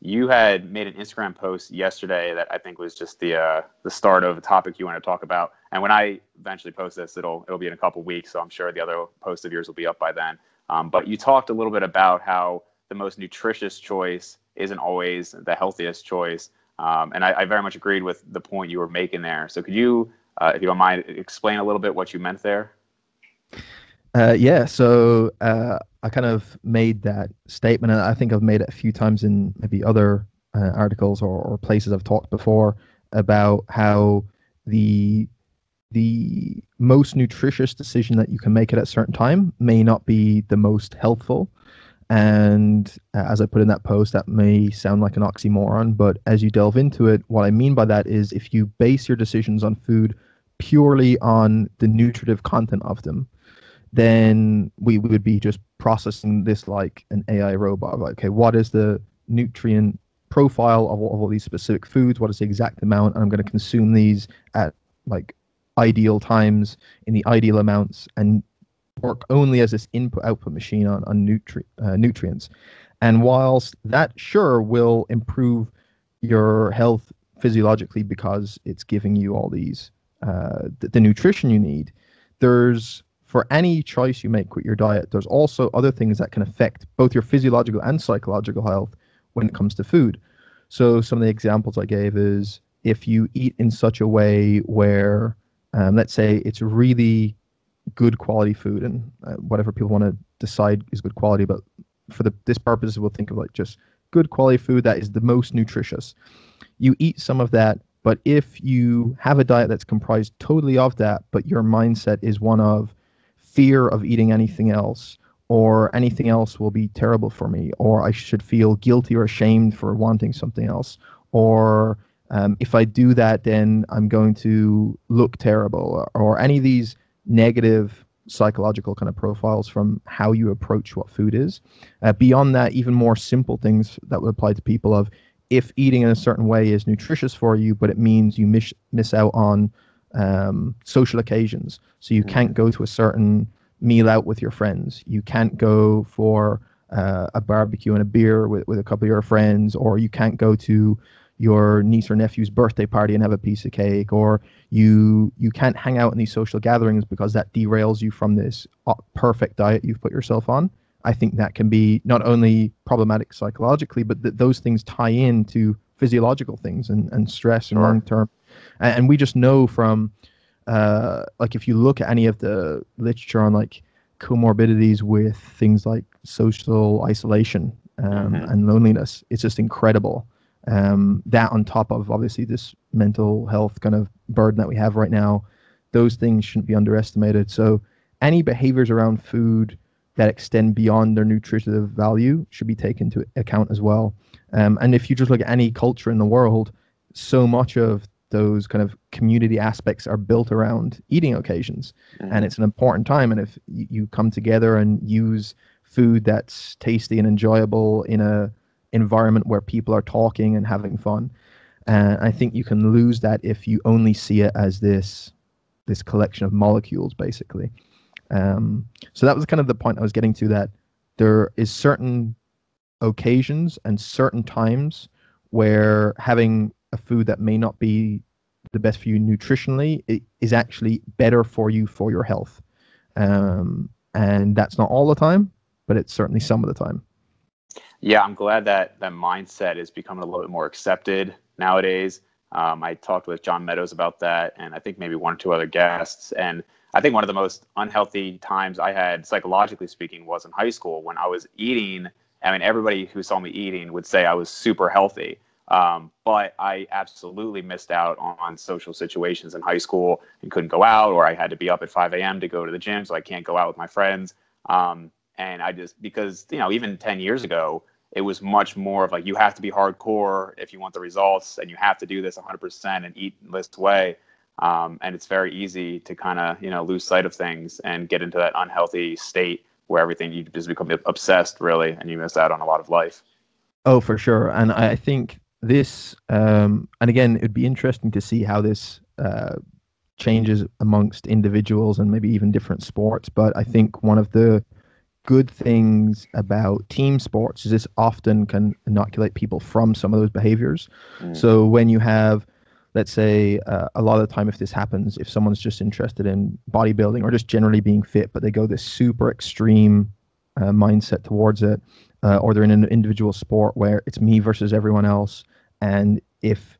you had made an Instagram post yesterday that I think was just the start of a topic you want to talk about. And when I eventually post this, it'll be in a couple weeks, so I'm sure the other post of yours will be up by then. But you talked a little bit about how the most nutritious choice isn't always the healthiest choice. And I very much agreed with the point you were making there. So could you, if you don't mind, explain a little bit what you meant there? Yeah, so I kind of made that statement, and I think I've made it a few times in maybe other articles or places I've talked before about how the the most nutritious decision that you can make at a certain time may not be the most healthful. And as I put in that post, that may sound like an oxymoron, but as you delve into it, what I mean by that is if you base your decisions on food purely on the nutritive content of them, then we would be just processing this like an AI robot. Like, okay, what is the nutrient profile of all these specific foods? What is the exact amount? And I'm going to consume these at like ideal times in the ideal amounts and work only as this input output machine on nutrients. And whilst that sure will improve your health physiologically because it's giving you all these the nutrition you need, there's for any choice you make with your diet, there's also other things that can affect both your physiological and psychological health when it comes to food. So some of the examples I gave is if you eat in such a way where, let's say it's really good quality food and whatever people want to decide is good quality, but for this purpose, we'll think of like just good quality food that is the most nutritious. You eat some of that, but if you have a diet that's comprised totally of that, but your mindset is one of fear of eating anything else, or anything else will be terrible for me, or I should feel guilty or ashamed for wanting something else, or if I do that, then I'm going to look terrible, or any of these negative psychological kind of profiles from how you approach what food is. Beyond that, even more simple things that would apply to people of if eating in a certain way is nutritious for you, but it means you miss out on social occasions. So you can't go to a certain meal out with your friends. You can't go for a barbecue and a beer with a couple of your friends, or you can't go to your niece or nephew's birthday party and have a piece of cake, or you can't hang out in these social gatherings because that derails you from this perfect diet you've put yourself on. I think that can be not only problematic psychologically, but those things tie into physiological things and stress and long term. And we just know from like if you look at any of the literature on like comorbidities with things like social isolation and loneliness, it's just incredible. That on top of obviously this mental health kind of burden that we have right now, those things shouldn't be underestimated. So any behaviors around food that extend beyond their nutritive value should be taken into account as well. And if you just look at any culture in the world, so much of those kind of community aspects are built around eating occasions, and it's an important time. And if you come together and use food that's tasty and enjoyable in a environment where people are talking and having fun, I think you can lose that if you only see it as this collection of molecules, basically. So that was kind of the point I was getting to, that there is certain occasions and certain times where having a food that may not be the best for you nutritionally is actually better for you for your health. And that's not all the time, but it's certainly some of the time. Yeah, I'm glad that that mindset is becoming a little bit more accepted nowadays. I talked with John Meadows about that, and I think maybe one or two other guests. And I think one of the most unhealthy times I had, psychologically speaking, was in high school when I was eating. I mean, everybody who saw me eating would say I was super healthy. But I absolutely missed out on social situations in high school and couldn't go out, or I had to be up at 5 a.m. to go to the gym, so I can't go out with my friends. And I just, because, even 10 years ago, it was much more of like, you have to be hardcore if you want the results, and you have to do this 100% and eat in this way. And it's very easy to kind of, lose sight of things and get into that unhealthy state where everything, you just become obsessed, really, and you miss out on a lot of life. Oh, for sure. And I think this, and again, it'd be interesting to see how this changes amongst individuals and maybe even different sports. But I think one of the good things about team sports is this often can inoculate people from some of those behaviors. So when you have, let's say, a lot of the time, if this happens, if someone's just interested in bodybuilding or just generally being fit, but they go this super extreme mindset towards it, or they're in an individual sport where it's me versus everyone else, and if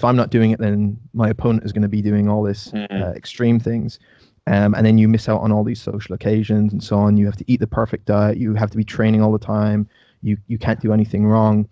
I'm not doing it, then my opponent is going to be doing all this extreme things. And then you miss out on all these social occasions and so on. You have to eat the perfect diet. You have to be training all the time. You can't do anything wrong.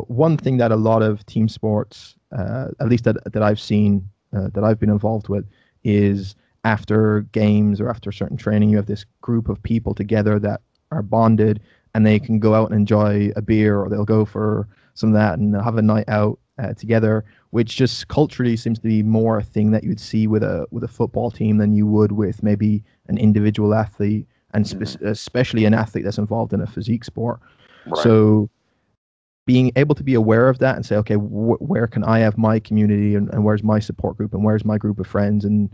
One thing that a lot of team sports, at least that I've seen, that I've been involved with, is after games or after certain training, you have this group of people together that are bonded, and they can go out and enjoy a beer, or they'll go for some of that and they'll have a night out together, which just culturally seems to be more a thing that you would see with a football team than you would with maybe an individual athlete, and especially an athlete that's involved in a physique sport. Right. So being able to be aware of that and say, okay, where can I have my community, and where's my support group, and where's my group of friends, and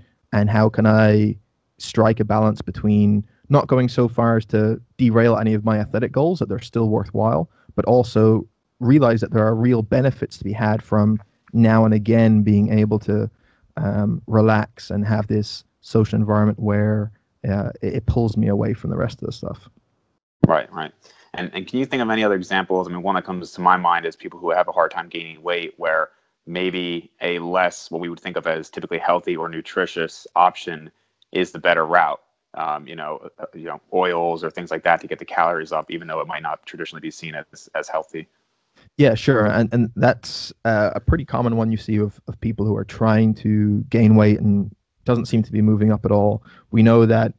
how can I strike a balance between not going so far as to derail any of my athletic goals, that they're still worthwhile, but also realize that there are real benefits to be had from now and again being able to relax and have this social environment where it pulls me away from the rest of the stuff. Right. And can you think of any other examples? I mean, one that comes to my mind is people who have a hard time gaining weight, where maybe a less, what we would think of as typically healthy or nutritious option is the better route. Oils or things like that to get the calories up, even though it might not traditionally be seen as healthy. Yeah, sure. And that's a pretty common one you see of people who are trying to gain weight and doesn't seem to be moving up at all. We know that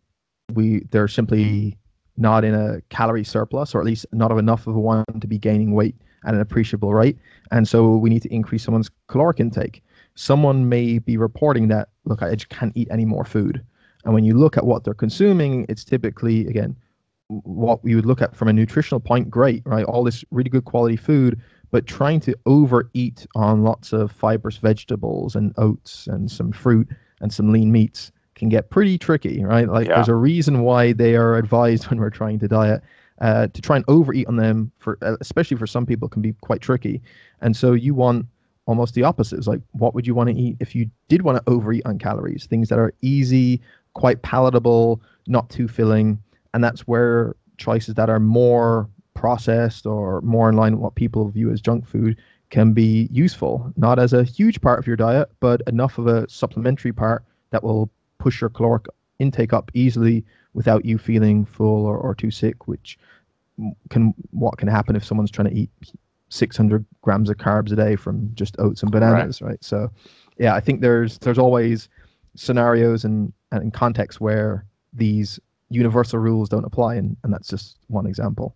they're simply not in a calorie surplus, or at least not enough of one to be gaining weight at an appreciable rate. And so we need to increase someone's caloric intake. Someone may be reporting that, look, I just can't eat any more food. And when you look at what they're consuming, it's typically, again, what we would look at from a nutritional point, great, right? All this really good quality food, but trying to overeat on lots of fibrous vegetables and oats and some fruit and some lean meats can get pretty tricky, right? Like there's a reason why they are advised when we're trying to diet, to try and overeat on them, for especially for some people, can be quite tricky. And so you want almost the opposite. It's like, what would you want to eat if you did want to overeat on calories? Things that are easy, quite palatable, not too filling. And that's where choices that are more processed or more in line with what people view as junk food can be useful. Not as a huge part of your diet, but enough of a supplementary part that will push your caloric intake up easily without you feeling full or too sick, which what can happen if someone's trying to eat 600 grams of carbs a day from just oats and bananas, right? So yeah, I think there's always scenarios and contexts where these universal rules don't apply, and that's just one example.